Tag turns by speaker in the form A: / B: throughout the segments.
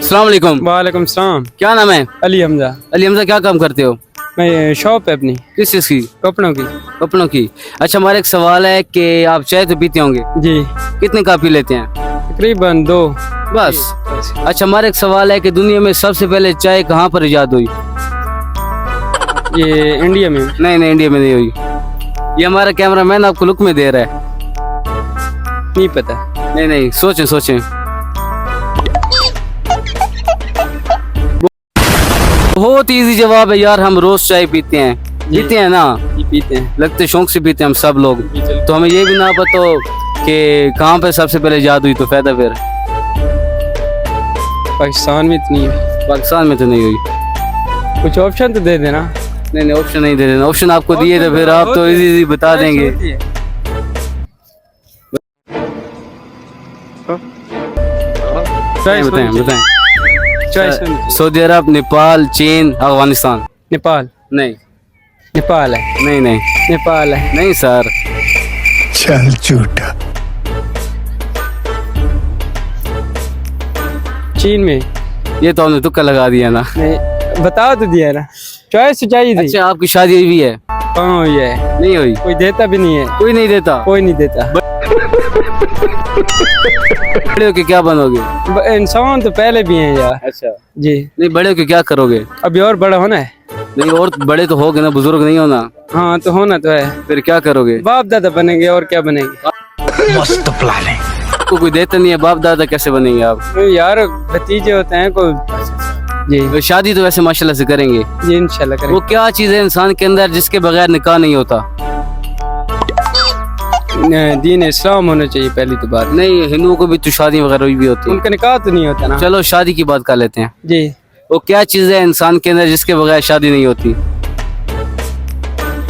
A: अस्सलाम वालेकुम।
B: वालेकुम सलाम।
A: क्या नाम है?
B: अली हमजा।
A: अली हमजा, क्या काम करते हो?
B: मैं शॉप है अपनी
A: किस चीज़ की?
B: कपड़ों की।
A: कपड़ों की। अच्छा, हमारा एक सवाल है कि आप चाय तो पीते होंगे,
B: जी
A: कितने कापी लेते हैं?
B: तकरीबन 2।
A: बस। अच्छा, हमारा एक सवाल है कि दुनिया में सबसे पहले चाय कहाँ पर इजाद हुई?
B: ये इंडिया में।
A: नहीं नहीं, इंडिया में नहीं हुई। ये हमारा कैमरामैन आपको लुक में दे रहा है।
B: नहीं पता।
A: नहीं नहीं, सोचें सोचें। बहुत इजी जवाब है यार, हम रोज चाय पीते हैं। पीते हैं ना?
B: ये पीते हैं।
A: लगते शौक से पीते हैं हम सब लोग। तो हमें ये भी ना पता हो कि कहाँ पे सबसे पहले इजाद हुई, तो फायदा फिर।
B: पाकिस्तान में इतनी है।
A: पाकिस्तान में तो नहीं हुई।
B: कुछ ऑप्शन तो दे देना।
A: नहीं नहीं, ऑप्शन नहीं दे देना। ऑप्शन आपको दिए तो फिर आप तो इजी बता देंगे। बताएं बताएं। सऊदी अरब, नेपाल, चीन, अफगानिस्तान।
B: नेपाल।
A: नहीं
B: नेपाल है।
A: नहीं नहीं
B: नेपाल है।
A: नहीं सर।
C: चल झूठा।
B: चीन में।
A: ये तो हमने तुक्का लगा दिया ना।
B: नहीं बता तो दिया ना, चॉइस चाहिए थी।
A: अच्छा, आपकी शादी हुई है?
B: कहाँ हुई है?
A: नहीं हुई।
B: कोई देता भी नहीं है।
A: कोई नहीं देता?
B: कोई नहीं देता।
A: बड़े होके क्या बनोगे?
B: इंसान तो पहले भी हैं यार।
A: अच्छा
B: जी।
A: नहीं, बड़े होके क्या करोगे?
B: अभी और बड़ा होना है।
A: नहीं, और बड़े तो होगे ना, बुजुर्ग नहीं होना।
B: हाँ तो होना तो है।
A: फिर क्या करोगे?
B: बाप दादा बनेंगे और क्या बनेंगे।
C: मस्त प्लान है।
A: आपको कोई देता नहीं है, बाप दादा कैसे बनेंगे आप?
B: यार भतीजे होते हैं कोई। जी
A: तो शादी तो वैसे माशाल्लाह से करेंगे।
B: जी इंशाल्लाह
A: वो
B: करेंगे।
A: क्या चीज है इंसान के अंदर जिसके बगैर निकाह नहीं होता?
B: दीन इस्लाम होना चाहिए पहली तो बात।
A: नहीं, हिंदुओं को भी तो शादी वगैरह भी होती है।
B: उनका निकाह तो नहीं होता ना।
A: चलो शादी की बात कर लेते हैं।
B: जी।
A: वो क्या चीज है इंसान के अंदर जिसके बगैर शादी नहीं होती?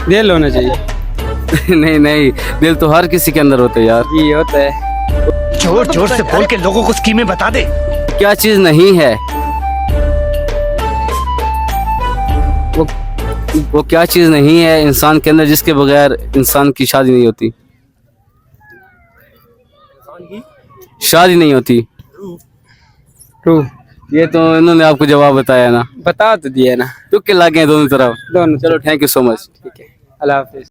B: दिल होना चाहिए।
A: नहीं नहीं, दिल तो हर किसी के अंदर होता है यार।
B: जी होता है।
C: जोर जोर से बोल के लोगों को स्कीमें बता दे।
A: क्या चीज नहीं है? वो क्या चीज नहीं है इंसान के अंदर जिसके बगैर इंसान की शादी नहीं होती? शादी नहीं होती।
B: ट्रू।
A: ये तो इन्होंने आपको जवाब बताया ना।
B: बता तो दिया ना।
A: तुक्के लगे हैं दोनों तरफ।
B: दोनों।
A: चलो, थैंक यू सो मच।
B: ठीक है, अल्लाह हाफिज।